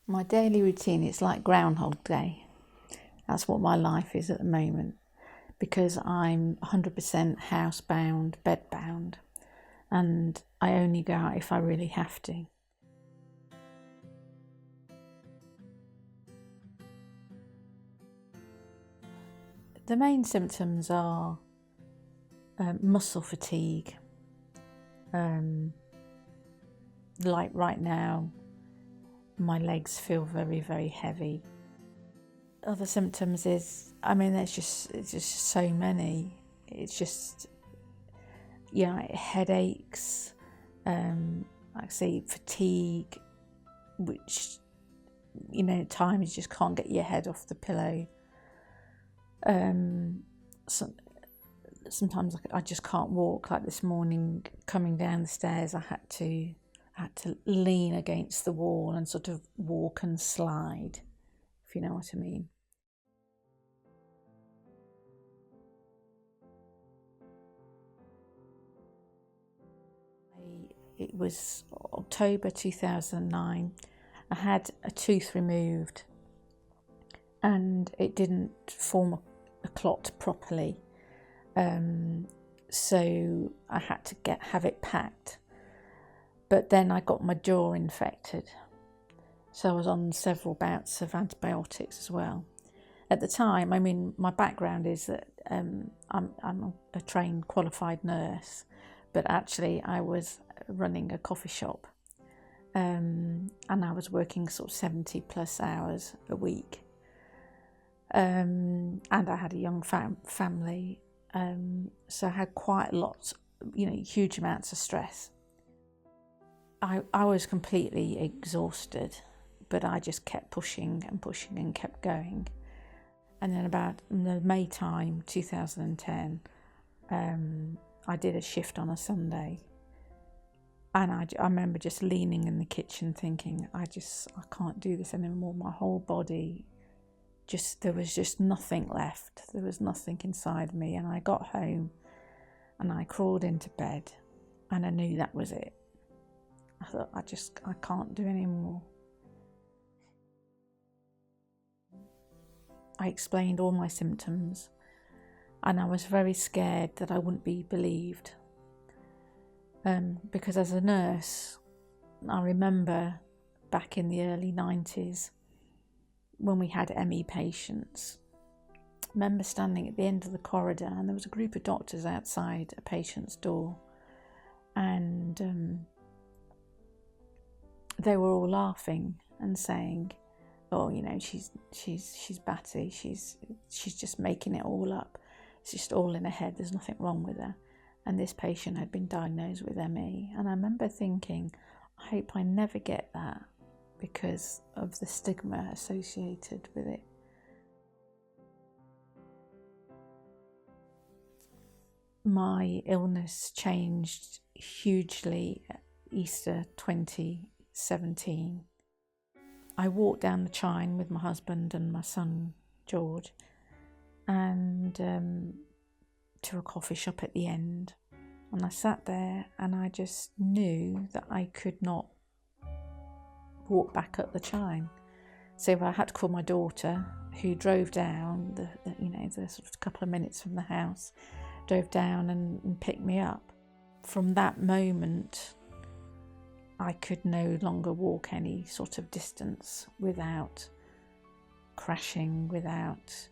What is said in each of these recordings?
My daily routine is like Groundhog Day. That's what my life is at the moment because I'm 100% housebound, bedbound, and I only go out if I really have to. The main symptoms are muscle fatigue. Like right now, my legs feel very, very heavy. Other symptoms is, it's just so many. It's just, headaches, like I say, fatigue, which, at times you just can't get your head off the pillow. Sometimes I just can't walk. Like this morning, coming down the stairs, I had to lean against the wall and sort of walk and slide, if you know what I mean. It was October 2009. I had a tooth removed and it didn't form a clot properly. So I had to have it packed. But then I got my jaw infected. So I was on several bouts of antibiotics as well. At the time, my background is that I'm a trained qualified nurse, but actually I was running a coffee shop, and I was working sort of 70 plus hours a week, and I had a young family, so I had quite a lot, huge amounts of stress. I was completely exhausted, but I just kept pushing and pushing and kept going. And then about the May time, 2010, I did a shift on a Sunday. And I remember just leaning in the kitchen thinking, I can't do this anymore. My whole body, there was just nothing left. There was nothing inside me. And I got home and I crawled into bed and I knew that was it. I thought, I can't do anymore. I explained all my symptoms and I was very scared that I wouldn't be believed. Because as a nurse, I remember back in the early 90s when we had ME patients, I remember standing at the end of the corridor and there was a group of doctors outside a patient's door and they were all laughing and saying, oh, she's batty, she's just making it all up. It's just all in her head, there's nothing wrong with her. And this patient had been diagnosed with ME. And I remember thinking, I hope I never get that because of the stigma associated with it. My illness changed hugely at Easter 2017. I walked down the Chine with my husband and my son George and to a coffee shop at the end, and I sat there and I just knew that I could not walk back up the Chine. So I had to call my daughter, who drove down the sort of couple of minutes from the house, drove down and picked me up. From that moment, I could no longer walk any sort of distance without crashing, without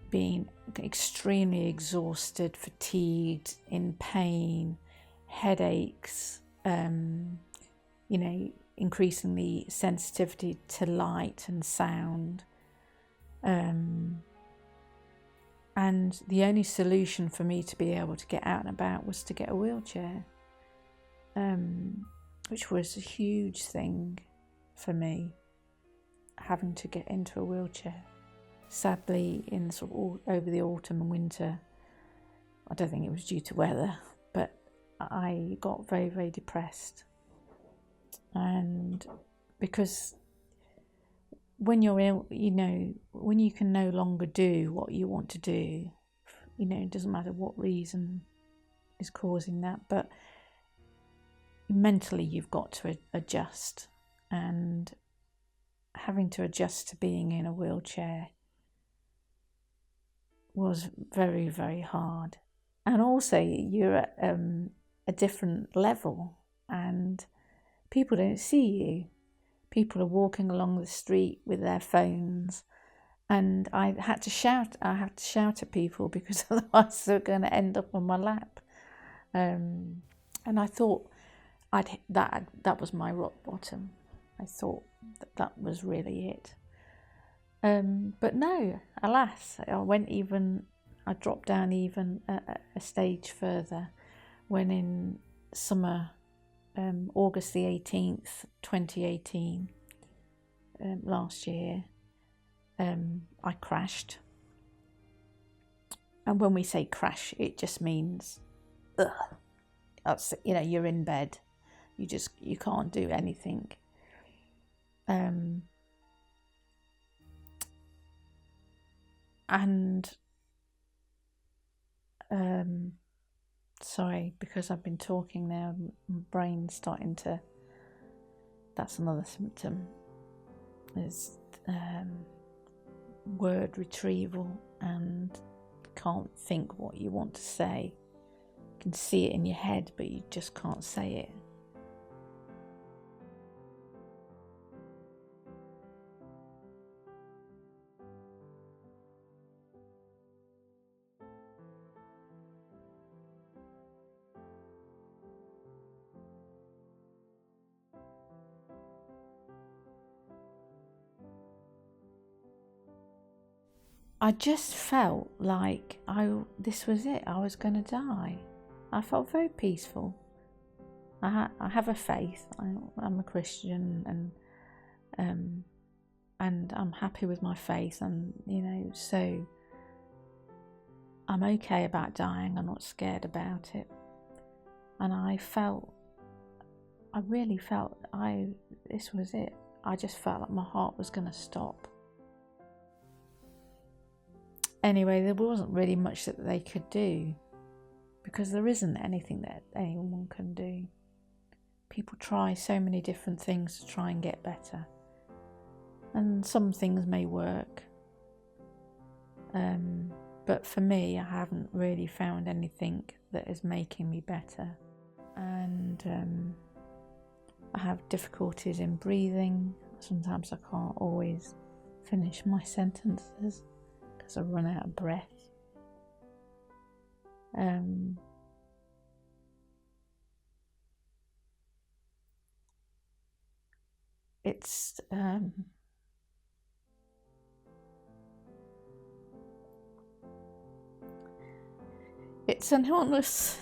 being extremely exhausted, fatigued, in pain, headaches, increasingly sensitivity to light and sound. And the only solution for me to be able to get out and about was to get a wheelchair, which was a huge thing for me, having to get into a wheelchair. Sadly, in sort of over the autumn and winter, I don't think it was due to weather, but I got very, very depressed. And because when you're ill, when you can no longer do what you want to do, it doesn't matter what reason is causing that, but mentally you've got to adjust. And having to adjust to being in a wheelchair was very, very hard. And also you're at a different level and people don't see you. People are walking along the street with their phones, and I had to shout at people because otherwise they're going to end up on my lap. And I thought that was my rock bottom. I thought that was really it. But no, alas, I dropped down even a stage further when in summer, August the 18th, 2018, last year, I crashed. And when we say crash, it just means, you're in bed. You can't do anything. Sorry, because I've been talking now, my brain's starting to, that's another symptom, is word retrieval, and can't think what you want to say. You can see it in your head, but you just can't say it. I just felt like this was it. I was going to die. I felt very peaceful. I have a faith. I'm a Christian, and I'm happy with my faith, and so I'm okay about dying. I'm not scared about it. And I really felt this was it. I just felt like my heart was going to stop. Anyway, there wasn't really much that they could do, because there isn't anything that anyone can do. People try so many different things to try and get better, and some things may work, but for me, I haven't really found anything that is making me better. And I have difficulties in breathing. Sometimes I can't always finish my sentences because I run out of breath. It's an illness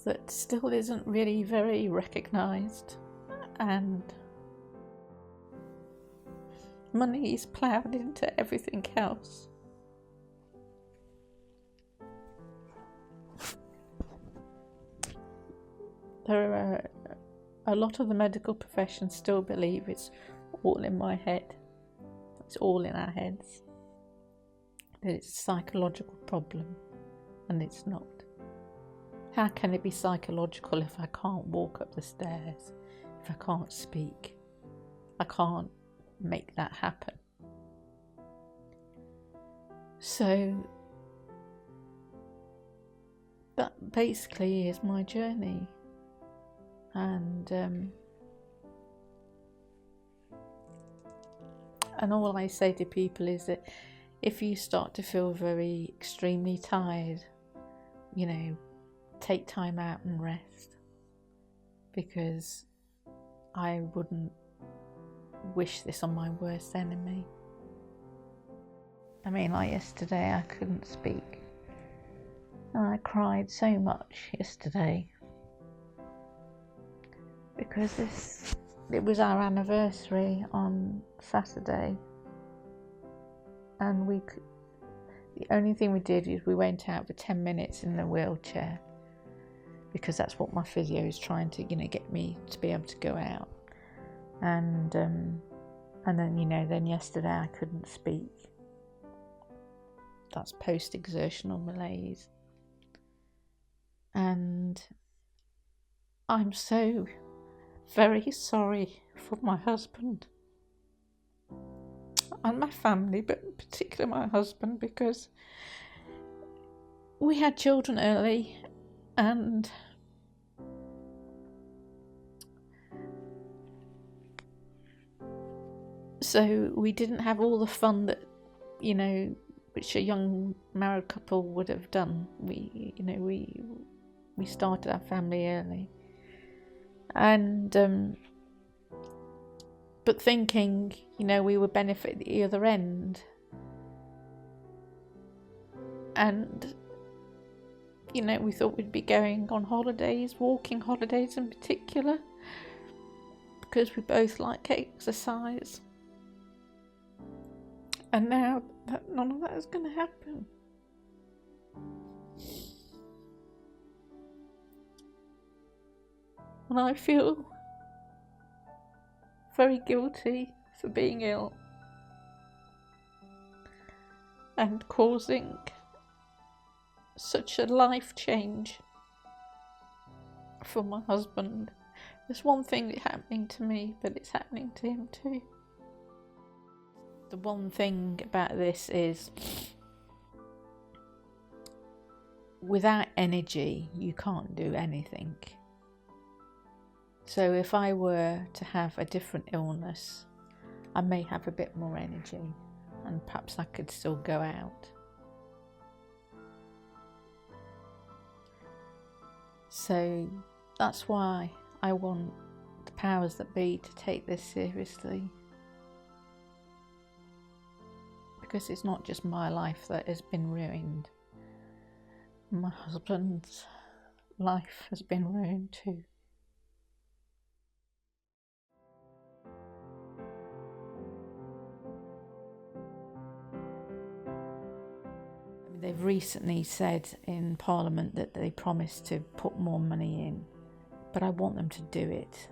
that still isn't really very recognised, and money is ploughed into everything else. There are a lot of the medical profession still believe it's all in my head. It's all in our heads. That it's a psychological problem, and it's not. How can it be psychological if I can't walk up the stairs, if I can't speak? I can't make that happen. So that basically is my journey. And all I say to people is that if you start to feel very extremely tired, take time out and rest, because I wouldn't wish this on my worst enemy. I mean, like yesterday, I couldn't speak, and I cried so much yesterday because it was our anniversary on Saturday, and the only thing we did is we went out for 10 minutes in the wheelchair, because that's what my physio is trying to, get me to be able to go out. And then, then yesterday I couldn't speak. That's post-exertional malaise. And I'm so very sorry for my husband and my family, but particularly my husband, because we had children early and so we didn't have all the fun that, which a young married couple would have done. We started our family early, and but thinking, we would benefit at the other end, and we thought we'd be going on holidays, walking holidays in particular, because we both like exercise. And now none of that is going to happen. And I feel very guilty for being ill and causing such a life change for my husband. There's one thing happening to me, but it's happening to him too. The one thing about this is, without energy, you can't do anything. So if I were to have a different illness, I may have a bit more energy and perhaps I could still go out. So that's why I want the powers that be to take this seriously. Because it's not just my life that has been ruined. My husband's life has been ruined too. They've recently said in Parliament that they promised to put more money in, but I want them to do it.